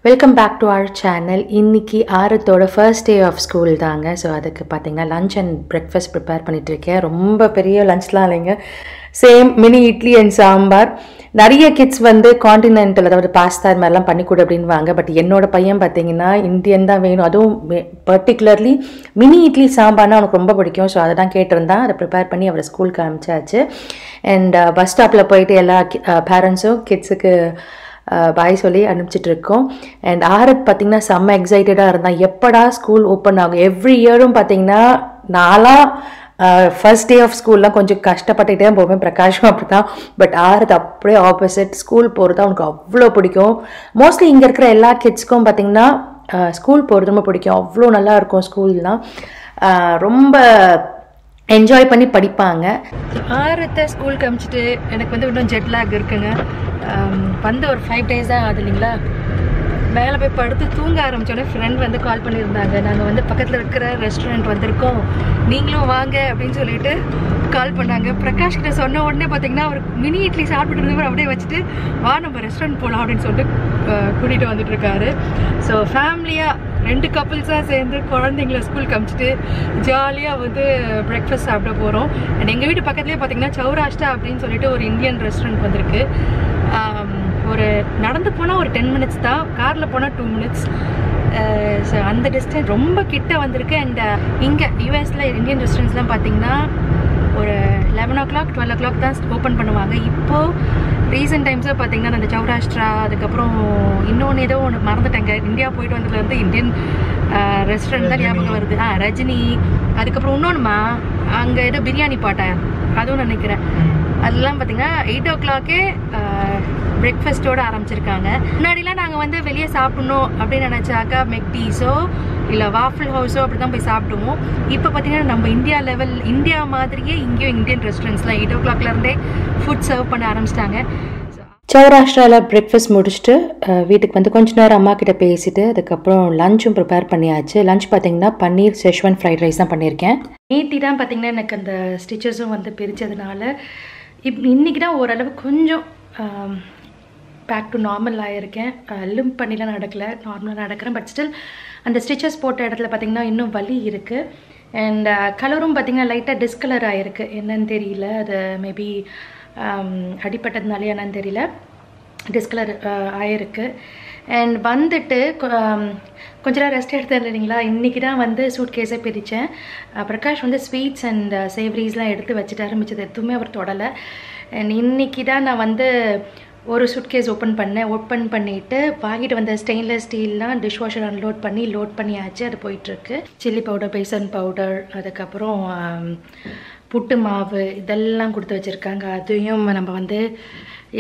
Welcome back to our channel. இன்றைக்கி ஆரத்தோட first day of school தாங்க. ஸோ அதுக்கு பார்த்திங்கன்னா லன்ச் அண்ட் பிரேக்ஃபாஸ்ட் ப்ரிப்பேர் பண்ணிகிட்ருக்கேன். ரொம்ப பெரிய லன்ச்லாம் இல்லைங்க, same mini idli and sambar. நிறைய கிட்ஸ் வந்து காண்டினென்டல், அதாவது பாஸ்தா இது மாதிரிலாம் பண்ணிக்கூட அப்படின்வாங்க. பட் என்னோடய பையன் பார்த்திங்கன்னா இந்தியன் தான் வேணும், அதுவும் பர்டிகுலர்லி மினி இட்லி சாம்பார்னா அவனுக்கு ரொம்ப பிடிக்கும். ஸோ அதை தான் கேட்டிருந்தான். அதை ப்ரிப்பேர் பண்ணி அவரை ஸ்கூலுக்கு அனுப்பிச்சாச்சு. அண்ட் பஸ் ஸ்டாப்பில் போயிட்டு எல்லா பேரண்ட்ஸும் கிட்ஸுக்கு பாய் சொல்லி அனுப்பிச்சிட்ருக்கோம். அண்ட் ஆரத் பார்த்திங்கன்னா செம்ம எக்ஸைட்டடாக இருந்தான், எப்படா ஸ்கூல் ஓப்பன் ஆகும். எவ்ரி இயரும் பார்த்திங்கன்னா நான்லாம் ஃபர்ஸ்ட் டே ஆஃப் ஸ்கூல்லாம் கொஞ்சம் கஷ்டப்பட்டுக்கிட்டே போவேன், பிரகாஷும் அப்படி தான். பட் ஆரத் அப்படியே ஆப்போசிட், ஸ்கூல் போகிறது அவனுக்கு அவ்வளோ பிடிக்கும். மோஸ்ட்லி இங்கே இருக்கிற எல்லா கிட்ஸ்க்கும் பார்த்திங்கன்னா ஸ்கூல் போகிறது ரொம்ப பிடிக்கும். அவ்வளோ நல்லாயிருக்கும் ஸ்கூல்லாம், ரொம்ப என்ஜாய் பண்ணி படிப்பாங்க. ஆரத்தை ஸ்கூலுக்கு அனுப்பிச்சிட்டு எனக்கு வந்து இன்னும் ஜெட் லேக் இருக்குங்க. வந்து ஒரு 5 days தான் ஆகுது இல்லைங்களா. மேலே போய் படுத்து தூங்க ஆரம்பித்தோடனே ஃப்ரெண்ட் வந்து கால் பண்ணியிருந்தாங்க, நாங்கள் வந்து பக்கத்தில் இருக்கிற ரெஸ்டாரண்ட் வந்திருக்கோம், நீங்களும் வாங்க அப்படின்னு சொல்லிட்டு கால் பண்ணாங்க. பிரகாஷ் கிட்ட சொன்ன உடனே பார்த்தீங்கன்னா அவர் மினி இட்லி சாப்பிட்டு இருந்தவர் அப்படியே வச்சுட்டு வா நம்ம ரெஸ்டாரண்ட் போகலாம் அப்படின்னு சொல்லிட்டு கூட்டிகிட்டு வந்துட்டு இருக்காரு. ஸோ ஃபேமிலியாக 2 கப்புள்ஸாக சேர்ந்து குழந்தைங்கள ஸ்கூலுக்கு அனுப்பிச்சிட்டு ஜாலியாக வந்து பிரேக்ஃபாஸ்ட் சாப்பிட போகிறோம். அண்ட் எங்கள் வீட்டு பக்கத்துலேயே பார்த்தீங்கன்னா சௌராஷ்டிரா அப்படின்னு சொல்லிட்டு ஒரு இந்தியன் ரெஸ்டாரண்ட் வந்திருக்கு. ஒரு நடந்து போனால் ஒரு 10 minutes தான், காரில் போனால் 2 minutes. ஸோ அந்த டிஸ்டன்ஸ் ரொம்ப கிட்ட வந்திருக்கு. அண்ட் இங்கே யூஎஸில் இந்தியன் ரெஸ்டாரண்ட்ஸ்லாம் பார்த்தீங்கன்னா ஒரு 11 o'clock 12 o'clock தான் ஓப்பன் பண்ணுவாங்க. இப்போது ரீசெண்ட் டைம்ஸாக பார்த்தீங்கன்னா அந்த சௌராஷ்டிரா, அதுக்கப்புறம் இன்னொன்று ஏதோ ஒன்று மறந்துட்டேங்க, இந்தியா போயிட்டு வந்ததுலேருந்து இந்தியன் ரெஸ்டாரண்ட் தான் ஞாபகம் வருது. ரஜினி, அதுக்கப்புறம் இன்னொன்றுமா அங்கே ஏதோ பிரியாணி பாட்டை அதுவும் நினைக்கிறேன். அதெல்லாம் பார்த்தீங்கன்னா 8 o'clock பிரேக்ஃபாஸ்ட்டோடு ஆரம்பிச்சிருக்காங்க. முன்னாடிலாம் நாங்கள் வந்து வெளியே சாப்பிட்ணும் அப்படின்னு நினச்சாக்கா மெக்டீஸோ இல்லை வாஃபிள் ஹவுஸோ அப்படி தான் போய் சாப்பிடுவோம். இப்போ பார்த்தீங்கன்னா நம்ம இந்தியா மாதிரியே இங்கேயும் இந்தியன் ரெஸ்டாரண்ட்ஸ்லாம் 8 o'clockலேருந்தே ஃபுட் சர்வ் பண்ண ஆரம்பிச்சிட்டாங்க. சௌராஷ்டிராவில் பிரேக்ஃபாஸ்ட் முடிச்சுட்டு வீட்டுக்கு வந்து கொஞ்ச நேரம் அம்மா கிட்ட பேசிட்டு அதுக்கப்புறம் லஞ்சும் ப்ரிப்பேர் பண்ணியாச்சு. லஞ்ச் பார்த்தீங்கன்னா பன்னீர் செஷ்வான் ஃப்ரைட் ரைஸ் தான் பண்ணியிருக்கேன். நேத்தி தான் பார்த்தீங்கன்னா எனக்கு அந்த ஸ்டிச்சஸும் வந்து பிரித்ததுனால இன்றைக்கி தான் ஓரளவு கொஞ்சம் பேக் டு நார்மல் ஆகியிருக்கேன். லிம்ப் பண்ணிலாம் நடக்கலை, நார்மலாக நடக்கிறேன். பட் ஸ்டில் அந்த ஸ்டிச்சஸ் போட்ட இடத்துல பார்த்திங்கன்னா இன்னும் வலி இருக்குது. அண்ட் கலரும் பார்த்திங்கன்னா லைட்டாக டிஸ்கலர் ஆகிருக்கு, என்னன்னு தெரியல, அது மேபி அடிப்பட்டதுனாலே என்னன்னு தெரியல, டிஸ்கலர் ஆகிருக்கு. அண்ட் வந்துட்டு கொஞ்ச நேரம் ரெஸ்ட் எடுத்தேன் இல்லைங்களா. இன்றைக்கி தான் வந்து சூட் கேஸை பிரித்தேன். பிரகாஷ் வந்து ஸ்வீட்ஸ் அண்ட் சேவரிஸ்லாம் எடுத்து வச்சுட்டு ஆரம்பிச்சது எதுவுமே அவர் தொடலை. அண்ட் இன்றைக்கி தான் நான் வந்து ஒரு சூட்கேஸ் ஓப்பன் பண்ணிவிட்டு வாங்கிட்டு வந்த ஸ்டெயின்லெஸ் ஸ்டீல்லாம் டிஷ் வாஷர் அன்லோட் பண்ணி லோட் பண்ணியாச்சு. அது போயிட்டுருக்கு. சில்லி பவுடர், பேசன் பவுடர், அதுக்கப்புறம் புட்டு மாவு இதெல்லாம் கொடுத்து வச்சுருக்காங்க. அதையும் நம்ம வந்து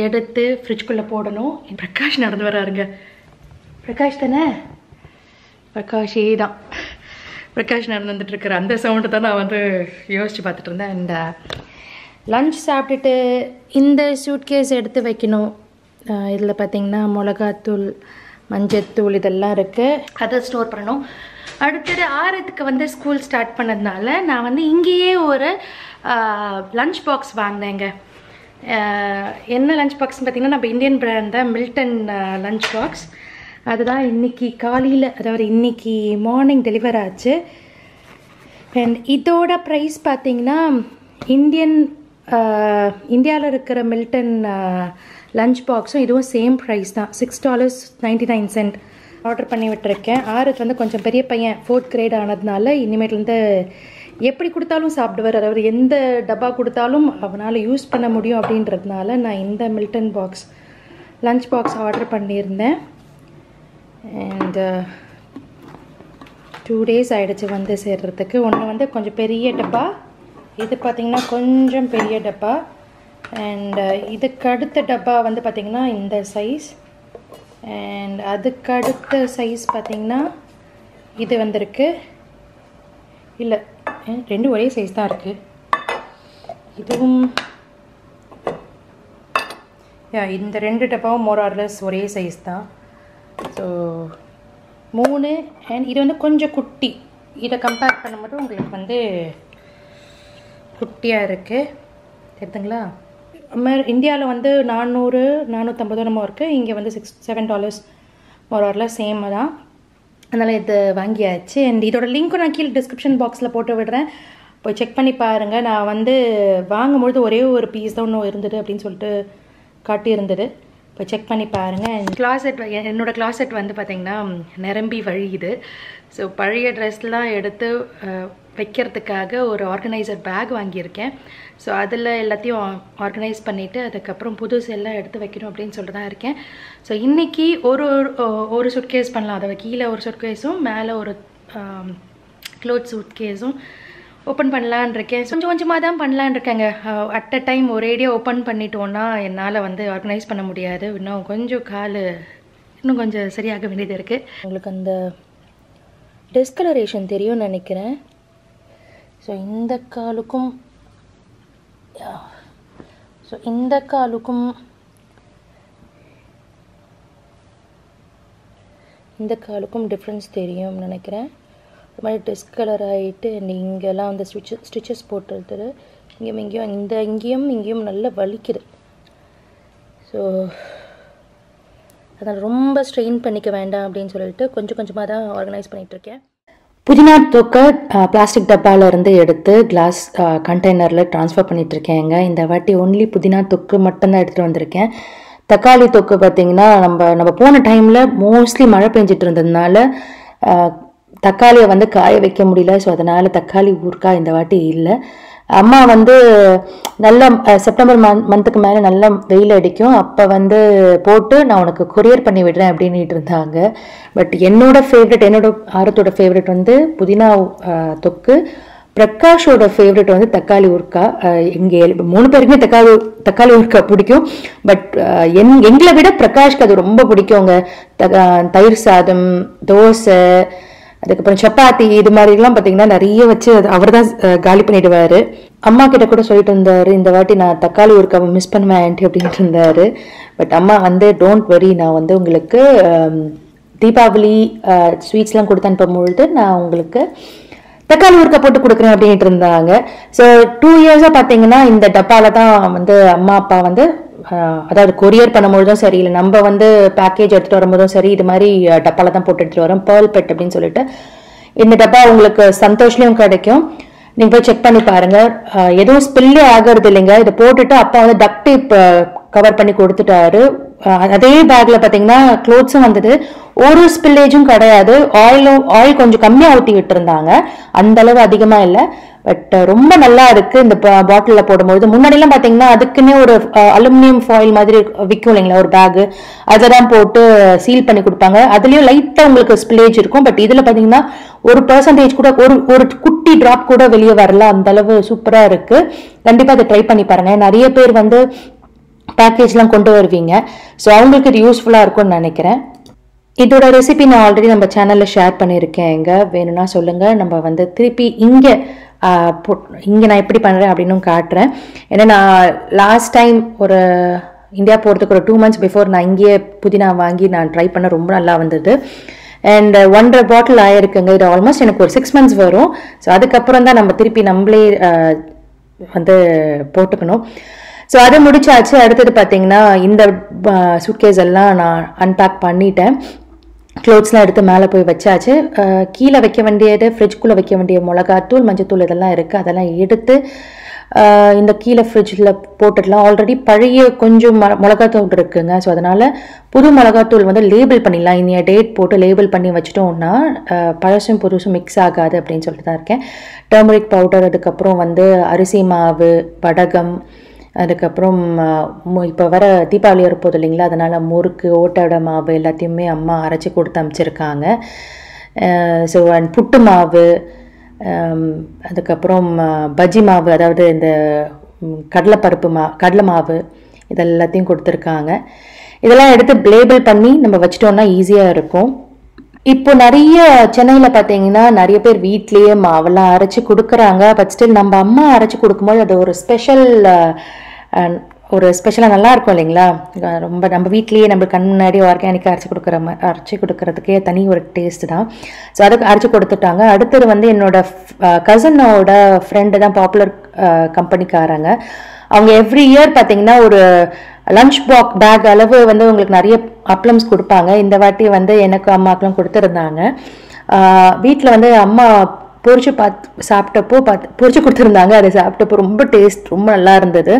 எடுத்து ஃப்ரிட்ஜ்குள்ளே போடணும். பிரகாஷ் நடந்து வராருங்க. பிரகாஷ் தானே? பிரகாஷே தான். பிரகாஷ் நடந்து வந்துட்டுருக்குற அந்த சவுண்டு தான் நான் வந்து யோசித்து பார்த்துட்டு இருந்தேன். அண்ட் லன்ச் சாப்பிட்டுட்டு இந்த சூட்கேஸ் எடுத்து வைக்கணும். இதில் பார்த்திங்கன்னா மிளகாத்தூள், மஞ்சத்தூள் இதெல்லாம் இருக்குது, அதை ஸ்டோர் பண்ணணும். அடுத்தது ஆரத்துக்கு வந்து ஸ்கூல் ஸ்டார்ட் பண்ணதுனால நான் வந்து இங்கேயே ஒரு லன்ச் பாக்ஸ் வாங்கினேங்க. என்ன லன்ச் பாக்ஸ்னு பார்த்திங்கன்னா நம்ம இந்தியன் பிராண்ட் தான், மில்டன் லன்ச் பாக்ஸ். அதுதான் இன்றைக்கி காலையில், அதாவது இன்றைக்கி மார்னிங் டெலிவர் ஆச்சு. அண்ட் இதோட ப்ரைஸ் பார்த்திங்கன்னா இந்தியாவில் இருக்கிற மில்டன் லன்ச் பாக்ஸும் இதுவும் சேம் ப்ரைஸ் தான், $6.99 ஆர்டர் பண்ணி விட்டுருக்கேன். ஆரத் வந்து கொஞ்சம் பெரிய பையன், 4th grade ஆனதுனால இனிமேட்லேருந்து எப்படி கொடுத்தாலும் சாப்பிடுவார், அதாவது எந்த டப்பா கொடுத்தாலும் அவனால் யூஸ் பண்ண முடியும் அப்படின்றதுனால நான் இந்த மில்டன் லன்ச் பாக்ஸ் ஆர்டர் பண்ணியிருந்தேன். அண்ட் 2 days ஆகிடுச்சு வந்து சேர்றதுக்கு. ஒன்று வந்து கொஞ்சம் பெரிய டப்பா, இது பார்த்திங்கன்னா கொஞ்சம் பெரிய டப்பா. அண்ட் இதுக்கு அடுத்த டப்பா வந்து பார்த்திங்கன்னா இந்த சைஸ். அண்ட் அதுக்கு அடுத்த சைஸ் பார்த்திங்கன்னா இது வந்திருக்கு. இல்லை, 2 ஒரே சைஸ் தான் இருக்குது. இதுவும் இந்த 2 டப்பாவும் மோர் ஆர் லெஸ் ஒரே சைஸ் தான். ஸோ 3. அண்ட் இது வந்து கொஞ்சம் குட்டி, இதை கம்பேர் பண்ணும்போது உங்களுக்கு வந்து குட்டியாக இருக்குது, தெரியுதுங்களா. இந்தியாவில் வந்து $400-450 இருக்குது, இங்கே வந்து $7 மொரர்லாம் சேம் தான். அதனால் இது வாங்கியாச்சு. அண்ட் இதோட லிங்க்கும் நான் கீழே டிஸ்கிரிப்ஷன் பாக்ஸில் போட்டு விடுறேன், போய் செக் பண்ணி பாருங்கள். நான் வந்து வாங்கும்பொழுது ஒரே ஒரு பீஸ் தான் ஒன்றும் இருந்தது அப்படின்னு சொல்லிட்டு காட்டியிருந்தது. போய் செக் பண்ணி பாருங்கள். கிளாசெட், என்னோடய கிளாசெட் வந்து பார்த்திங்கன்னா நிரம்பி வழியுது. ஸோ பழைய ட்ரெஸ்லாம் எடுத்து வைக்கிறதுக்காக ஒரு ஆர்கனைசர் பேக் வாங்கியிருக்கேன். ஸோ அதில் எல்லாத்தையும் ஆர்கனைஸ் பண்ணிவிட்டு அதுக்கப்புறம் புதுசு எல்லாம் எடுத்து வைக்கணும் அப்படின்னு சொல்லிட்டு தான் இருக்கேன். ஸோ இன்றைக்கி ஒரு சுட்கேஸ் பண்ணலாம். அதை கீழே ஒரு சுட்கேஸும் மேலே ஒரு க்ளோத் சூட்கேஸும் ஓப்பன் பண்ணலான் இருக்கேன். கொஞ்சம் கொஞ்சமாக தான் பண்ணலான் இருக்கேங்க. அட் அ டைம் ஒரேடியாக ஓப்பன் பண்ணிட்டோன்னா என்னால் வந்து ஆர்கனைஸ் பண்ண முடியாது. இன்னும் கொஞ்சம் சரியாக வேண்டியது இருக்குது. உங்களுக்கு அந்த டிஸ்கலரேஷன் தெரியும்னு நினைக்கிறேன். ஸோ இந்த காலுக்கும் டிஃப்ரென்ஸ் தெரியும்னு நினைக்கிறேன். இது மாதிரி டிஸ்கலர் ஆகிட்டு இங்கெல்லாம் வந்து ஸ்டிச்சஸ் போட்டுருது. இங்கேயும் நல்லா வலிக்குது. ஸோ அதனால் ரொம்ப ஸ்ட்ரெயின் பண்ணிக்க வேண்டாம் அப்படின்னு சொல்லிட்டு கொஞ்சம் கொஞ்சமாக தான் ஆர்கனைஸ் பண்ணிகிட்ருக்கேன். புதினா தொக்கை பிளாஸ்டிக் டப்பாவிலேருந்து எடுத்து கிளாஸ் கண்டெய்னரில் ட்ரான்ஸ்ஃபர் பண்ணிகிட்ருக்கேங்க. இந்த வாட்டி ஒன்லி புதினா தொக்கு மட்டும்தான் எடுத்துகிட்டு வந்திருக்கேன். தக்காளி தொக்கு பார்த்திங்கன்னா நம்ம போன டைமில் மோஸ்ட்லி மழை பெஞ்சிட்டு இருந்ததுனால தக்காளியை வந்து காய வைக்க முடியல. ஸோ அதனால் தக்காளி ஊறுகாய் இந்த வாட்டி இல்லை. அம்மா வந்து நல்ல செப்டம்பர் மந்த்துக்கு மேலே நல்லா வெயில் அடிக்கும், அப்போ வந்து போட்டு நான் உனக்கு கொரியர் பண்ணி விடுறேன் அப்படின்ட்டு இருந்தாங்க. பட் என்னோட ஆரத்தோட ஃபேவரெட் வந்து புதினா தொக்கு, பிரகாஷோட ஃபேவரெட் வந்து தக்காளி ஊறுகாய். இங்கே 3 பேருக்குமே தக்காளி ஊறுகாய் பிடிக்கும். பட் எங்களை விட பிரகாஷ்க்கு அது ரொம்ப பிடிக்குங்க. தயிர் சாதம், தோசை, அதுக்கப்புறம் சப்பாத்தி, இது மாதிரிலாம் பார்த்தீங்கன்னா நிறைய வச்சு அவர் தான் காலி பண்ணிடுவார். அம்மா கிட்ட கூட சொல்லிட்டு இருந்தார், இந்த வாட்டி நான் தக்காளி ஊறுகாய் மிஸ் பண்ணுவேன் ஆண்டி அப்படின்ட்டு இருந்தார். பட் அம்மா வந்து டோன்ட் வெரி, நான் வந்து உங்களுக்கு தீபாவளி ஸ்வீட்ஸ்லாம் கொடுத்து அனுப்பும்பொழுது நான் உங்களுக்கு தக்காளி ஊறுகாய் போட்டு கொடுக்குறேன் அப்படின்ட்டு இருந்தாங்க. ஸோ 2 இயர்ஸாக பார்த்தீங்கன்னா இந்த டப்பாவில் தான் வந்து அம்மா அப்பா வந்து அதாவது கொரியர் பண்ணும்போதும் சரி, இல்லை நம்ம வந்து பேக்கேஜ் எடுத்துகிட்டு வரும்போதும் சரி, இது மாதிரி டப்பாவில் தான் போட்டு எடுத்துகிட்டு வரோம். பேர்ல் பெட் அப்படின்னு சொல்லிட்டு இந்த டப்பா உங்களுக்கு சந்தோஷ்லேயும் கிடைக்கும். நீங்கள் போய் செக் பண்ணி பாருங்கள். எதுவும் ஸ்பில்லே ஆகிறது இல்லைங்க. இதை போட்டுட்டு அப்பா வந்து டக்ட் டேப் கவர் பண்ணி கொடுத்துட்டாரு. அதே பேக்கில் பார்த்தீங்கன்னா க்ளோத்ஸும் வந்தது, ஒரு ஸ்பில்லேஜும் கிடையாது. ஆயில் கொஞ்சம் கம்மியாக ஊற்றி விட்டுருந்தாங்க, அந்த அளவு அதிகமாக இல்லை. பட் ரொம்ப நல்லா இருக்குது இந்த பாட்டிலில் போடும்போது. முன்னாடிலாம் பார்த்தீங்கன்னா அதுக்குன்னே ஒரு அலுமினியம் ஃபாயில் மாதிரி விற்கும் இல்லைங்களா, ஒரு பேகு, அதை தான் போட்டு சீல் பண்ணி கொடுப்பாங்க. அதுலேயும் லைட்டாக உங்களுக்கு ஸ்பில்லேஜ் இருக்கும். பட் இதில் பார்த்தீங்கன்னா 1% கூட ஒரு குட்டி ட்ராப் கூட வெளியே வரல, அந்த அளவு சூப்பராக இருக்குது. கண்டிப்பாக அதை ட்ரை பண்ணி பாருங்கள். நிறைய பேர் வந்து பேக்கேஜ்லாம் கொண்டு வருவீங்க, ஸோ அவங்களுக்கு இது யூஸ்ஃபுல்லாக இருக்கும்னு நினைக்கிறேன். இதோட ரெசிபி நான் ஆல்ரெடி நம்ம சேனலில் ஷேர் பண்ணியிருக்கேன். வேணும்னா சொல்லுங்கள். நம்ம வந்து திருப்பி இங்கே நான் எப்படி பண்ணுறேன் அப்படின்னு காட்டுறேன். ஏன்னா நான் லாஸ்ட் டைம் ஒரு இந்தியா போகிறதுக்கு ஒரு 2 months பிஃபோர் நான் இங்கேயே புதினா வாங்கி நான் ட்ரை பண்ண, ரொம்ப நல்லா வந்தது. அண்ட் 1.5 பாட்டில் ஆயிருக்குங்க. இது ஆல்மோஸ்ட் எனக்கு ஒரு 6 months வரும். ஸோ அதுக்கப்புறம் தான் நம்ம திருப்பி நம்மளே வந்து போட்டுக்கணும். ஸோ அதை முடிச்சாச்சு. அடுத்தது பார்த்தீங்கன்னா இந்த சூட்கேஸ் எல்லாம் நான் அன்பேக் பண்ணிட்டேன். க்ளோத்ஸ்லாம் எடுத்து மேலே போய் வச்சாச்சு. கீழே வைக்க வேண்டியது, ஃப்ரிட்ஜ்குள்ளே வைக்க வேண்டிய மிளகாத்தூள், மஞ்சத்தூள் இதெல்லாம் இருக்குது. அதெல்லாம் எடுத்து இந்த கீழே ஃப்ரிட்ஜில் போட்டுடலாம். ஆல்ரெடி பழைய கொஞ்சம் மிளகாத்தூள் இருக்குங்க. ஸோ அதனால் புது மிளகாத்தூள் வந்து லேபிள் பண்ணிடலாம். இனிய டேட் போட்டு லேபிள் பண்ணி வச்சிட்டோம்னா பழசும் புதுசும் மிக்ஸ் ஆகாது அப்படின்னு சொல்லிட்டு தான் இருக்கேன். டர்மரிக் பவுடர், அதுக்கப்புறம் வந்து அரிசி மாவு, வடகம், அதுக்கப்புறம் இப்போ வர தீபாவளி வரப்போகுது இல்லைங்களா, அதனால் முறுக்கு, ஓட்டோட மாவு எல்லாத்தையுமே அம்மா அரைச்சி கொடுத்து அனுப்பிச்சிருக்காங்க. ஸோ அண்ட் புட்டு மாவு, அதுக்கப்புறம் பஜ்ஜி மாவு, அதாவது இந்த கடலை மாவு, இதெல்லாத்தையும் கொடுத்துருக்காங்க. இதெல்லாம் எடுத்து லேபிள் பண்ணி நம்ம வச்சிட்டோம்னா ஈஸியாக இருக்கும். இப்போ நிறைய சென்னையில் பார்த்தீங்கன்னா நிறைய பேர் வீட்லேயே மாவெல்லாம் அரைச்சி கொடுக்குறாங்க. பட் ஸ்டில் நம்ம அம்மா அரைச்சி கொடுக்கும்போது அது ஒரு ஸ்பெஷலாக நல்லா இருக்கும் இல்லைங்களா. ரொம்ப நம்ம வீட்லேயே நம்ம கண் முன்னாடி ஆர்கானிக்காக அரைச்சி கொடுக்குறதுக்கே தனி ஒரு டேஸ்ட் தான். ஸோ அதுக்கு அரைச்சி கொடுத்துட்டாங்க. அடுத்தது வந்து என்னோட கசனோட ஃப்ரெண்டு தான் பாப்புலர் கம்பெனிக்காரங்க. அவங்க எவ்ரி இயர் பார்த்தீங்கன்னா ஒரு லஞ்ச் பேக் அளவு வந்து உங்களுக்கு நிறைய அப்ளம்ஸ் கொடுப்பாங்க. இந்த வாட்டி வந்து எனக்கு அம்மாக்கெலாம் கொடுத்துருந்தாங்க. வீட்டில் வந்து அம்மா பொரிச்சு சாப்பிட்டப்போ பொரிச்சு கொடுத்துருந்தாங்க. அதை சாப்பிட்டப்போ ரொம்ப டேஸ்ட் ரொம்ப நல்லா இருந்தது.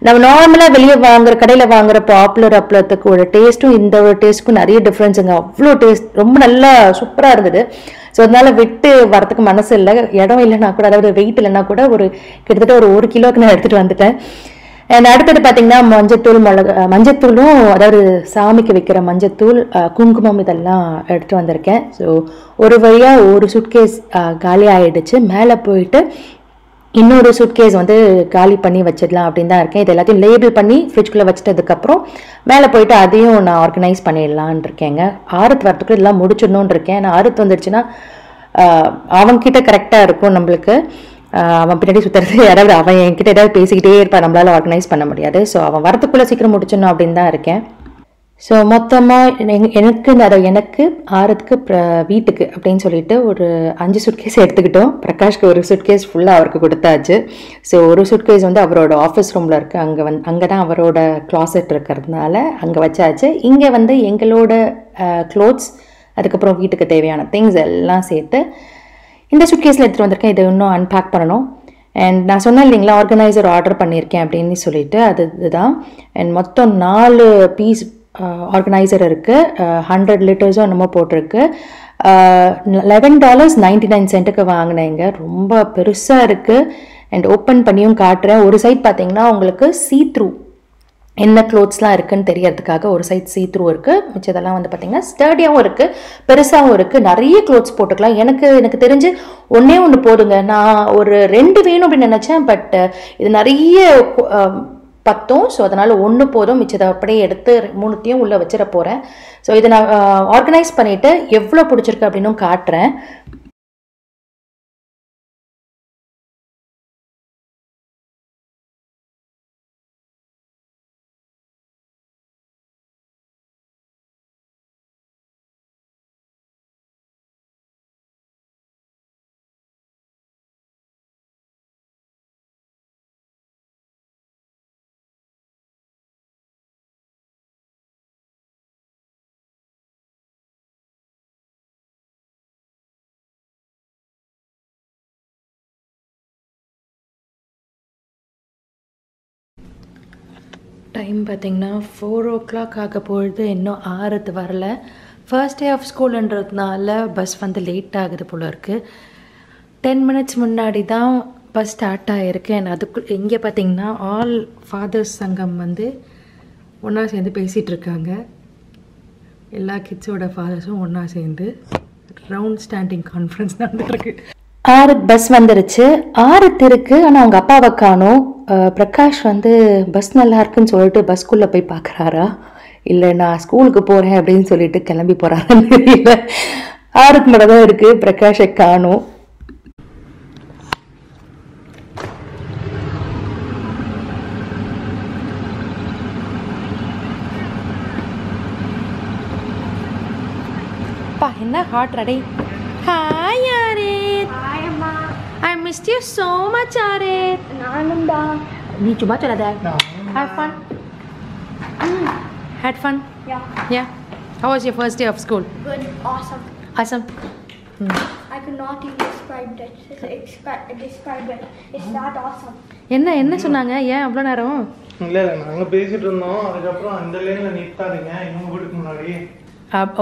நம்ம நார்மலாக வெளியே வாங்குற கடையில் வாங்குற பாப்புலர் அப்பளத்துக்கு ஒரு டேஸ்ட்டும் இந்த ஒரு டேஸ்ட்டுக்கும் நிறைய டிஃப்ரென்ஸுங்க. அவ்வளோ டேஸ்ட் ரொம்ப நல்லா சூப்பராக இருந்தது. ஸோ அதனால விட்டு வரத்துக்கு மனசு இல்லை. இடம் இல்லைன்னா கூட, அதாவது வெயிட் இல்லைன்னா கூட கிட்டத்தட்ட ஒரு கிலோக்கு நான் எடுத்துகிட்டு வந்துட்டேன். அண்ட் அடுத்தது பார்த்தீங்கன்னா மஞ்சத்தூளும், அதாவது சாமிக்கு வைக்கிற மஞ்சத்தூள், குங்குமம் இதெல்லாம் எடுத்துகிட்டு வந்திருக்கேன். ஸோ ஒரு வழியாக ஒரு சுட்கேஸ் காலி ஆகிடுச்சு. மேலே போயிட்டு இன்னொரு சூட்கேஸ் வந்து காலி பண்ணி வச்சிடலாம் அப்படின்னு தான் இருக்கேன். இது எல்லாத்தையும் லேபிள் பண்ணி ஃப்ரிட்ஜ்குள்ளே வச்சிட்டதுக்கப்புறம் மேலே போயிட்டு அதையும் நான் ஆர்கனைஸ் பண்ணிடலான் இருக்கேங்க. ஆறுத்து வரத்துக்குள்ள எல்லாம் முடிச்சிடணும்னு இருக்கேன். நான் ஆறுத்து வந்துடுச்சுன்னா அவன்கிட்ட கரெக்டாக இருக்கும் நம்மளுக்கு. அவன் பின்னாடி சுற்றுறது, யாராவது அவன் என்கிட்ட ஏதாவது பேசிக்கிட்டே இருப்பான், நம்மளால ஆர்கனைஸ் பண்ண முடியாது. ஸோ அவன் வரத்துக்குள்ளே சீக்கிரம் முடிச்சிடணும் அப்படின்னு தான் இருக்கேன். ஸோ மொத்தமாக எனக்கு ஆறுத்துக்கு வீட்டுக்கு அப்படின்னு சொல்லிட்டு ஒரு 5 சுட்கேஸ் எடுத்துக்கிட்டோம். பிரகாஷ்க்கு ஒரு சுட்கேஸ் ஃபுல்லாக அவருக்கு கொடுத்தாச்சு. ஸோ ஒரு சுட்கேஸ் வந்து அவரோட ஆஃபீஸ் ரூமில் இருக்குது. அங்கே தான் அவரோட கிளாசெட் இருக்கிறதுனால அங்கே வச்சாச்சு. இங்கே வந்து எங்களோட க்ளோத்ஸ், அதுக்கப்புறம் வீட்டுக்கு தேவையான திங்ஸ் எல்லாம் சேர்த்து இந்த சுட்கேஸில் எடுத்துகிட்டு வந்திருக்கேன். இதை இன்னும் அன்பேக் பண்ணணும். அண்ட் நான் சொன்னேன் இல்லைங்களா, ஆர்கனைசர் ஆர்டர் பண்ணியிருக்கேன் அப்படின்னு சொல்லிட்டு, இதுதான். அண்ட் மொத்தம் 4 பீஸ் ஆர்கனைசர் இருக்குது. 100 லிட்டர்ஸும் என்னமோ போட்டிருக்கு. $11.99 வாங்கினேங்க. ரொம்ப பெருசாக இருக்குது. அண்ட் ஓப்பன் பண்ணியும் காட்டுறேன். ஒரு சைட் பார்த்தீங்கன்னா உங்களுக்கு சீ-த்ரூ, என்ன க்ளோத்ஸ்லாம் இருக்குன்னு தெரியறதுக்காக ஒரு சைட் சீ-த்ரூ இருக்குது. மிச்சதெல்லாம் வந்து பார்த்தீங்கன்னா ஸ்டர்டியாகவும் இருக்குது, பெருசாகவும் இருக்குது. நிறைய க்ளோத்ஸ் போட்டுக்கலாம். எனக்கு தெரிஞ்சு ஒன்று போதுங்க. நான் ஒரு 2 வேணும் அப்படின்னு நினச்சேன். பட் இது நிறைய பத்தும். ஸோ அதனால் 1 போதும். மிச்சதை அப்படியே எடுத்து 3த்தையும் உள்ளே வச்சிட போகிறேன். ஸோ இதை நான் ஆர்கனைஸ் பண்ணிவிட்டு எவ்வளோ பிடிச்சிருக்கு அப்படின்னும் காட்டுறேன். டைம் பார்த்திங்கன்னா 4 o'clock ஆக பொழுது. இன்னும் ஆறுத்து வரல. ஃபர்ஸ்ட் டே ஆஃப் ஸ்கூலுன்றதுனால பஸ் வந்து லேட் ஆகுது போல இருக்குது. 10 minutes முன்னாடி தான் பஸ் ஸ்டார்ட் ஆகிருக்கு. அதுக்கு இங்கே பார்த்திங்கன்னா ஆல் ஃபாதர்ஸ் சங்கம் வந்து ஒன்றா சேர்ந்து பேசிகிட்டு இருக்காங்க. எல்லா கிட்ஸோட ஃபாதர்ஸும் ஒன்றா சேர்ந்து ரவுண்ட் ஸ்டாண்டிங் கான்ஃபரன்ஸ் நடந்துருக்கு. பஸ் வந்துருச்சு. இருக்கு. ஆனால் அவங்க அப்பாவை காணோம். பிரகாஷ் வந்து பஸ் நல்லா இருக்குன்னு சொல்லிட்டு பஸ்குள்ளே போய் பார்க்குறாரா, இல்லை நான் ஸ்கூலுக்கு போகிறேன் அப்படின்னு சொல்லிட்டு கிளம்பி போகிறாரான்னு தெரியல. 6க்கு மட்டும் தான் இருக்குது. பிரகாஷை காணோம். என்ன ஹாட் ரெடி. ஹாய் ஆரித். ஹாய் அம்மா. I missed you so much ஆரித். நானும் தான். நீ சும்மா சொல்லாத. Have fun. Had fun? Yeah. How was your first day of school? Good. Awesome. Awesome. I could not even describe it. It's that awesome. என்ன சொன்னாங்க? ஏன் அவ்வளோ நேரம்? இல்லை நாங்கள் பேசிட்டு இருந்தோம். அதுக்கப்புறம் அந்த லைனில் நிற்காதீங்க இன்னும் வீட்டுக்கு முன்னாடி.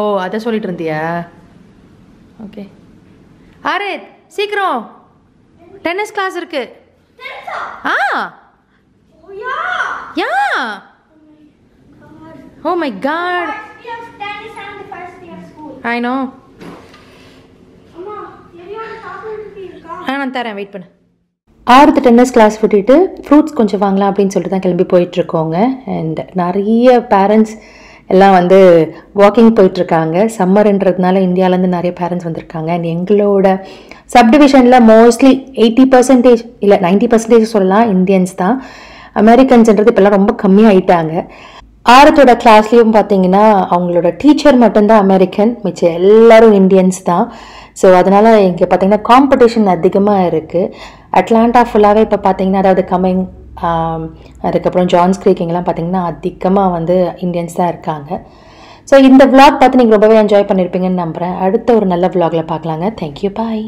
ஓ அதை சொல்லிட்டு இருந்தியா? ஓகே ஆரித் சீக்கிரம் டென்னிஸ் கிளாஸ் இருக்கு. Yeah oh my God I know. நான் தரேன், வெயிட் பண்ணு. ஆறுத்து டென்னிஸ் கிளாஸ் விட்டுட்டு ஃப்ரூட்ஸ் கொஞ்சம் வாங்கலாம் அப்படின்னு சொல்லிட்டு தான் கிளம்பி போயிட்டுருக்கோங்க. அண்ட் நிறைய பேரண்ட்ஸ் எல்லாம் வந்து வாக்கிங் போயிட்டுருக்காங்க. சம்மர்ன்றதுனால இந்தியாவிலேருந்து நிறைய பேரண்ட்ஸ் வந்திருக்காங்க. அண்ட் எங்களோட சப்டிவிஷனில் மோஸ்ட்லி 80% இல்லை 90% சொல்லலாம் இந்தியன்ஸ் தான். அமெரிக்கன்ஸ்ன்றது இப்போல்லாம் ரொம்ப கம்மியாகிட்டாங்க. ஆறுத்தோட கிளாஸ்லேயும் பார்த்தீங்கன்னா அவங்களோட டீச்சர் மட்டும்தான் அமெரிக்கன், மிச்சம் எல்லோரும் இந்தியன்ஸ் தான். ஸோ அதனால் இங்கே பார்த்தீங்கன்னா காம்படிஷன் அதிகமாக இருக்குது. அட்லாண்டா ஃபுல்லாகவே இப்போ பார்த்தீங்கன்னா, அதாவது கம்மிங் அதுக்கப்புறம் ஜான்ஸ் க்ரீக் இங்கெல்லாம் பார்த்தீங்கன்னா அதிகமாக வந்து இந்தியன்ஸ் தான் இருக்காங்க. ஸோ இந்த vlog பார்த்து நீங்கள் ரொம்பவே என்ஜாய் பண்ணியிருப்பீங்கன்னு நம்புகிறேன். அடுத்த ஒரு நல்ல vlogல பார்க்கலாங்க. தேங்க்யூ, பாய்.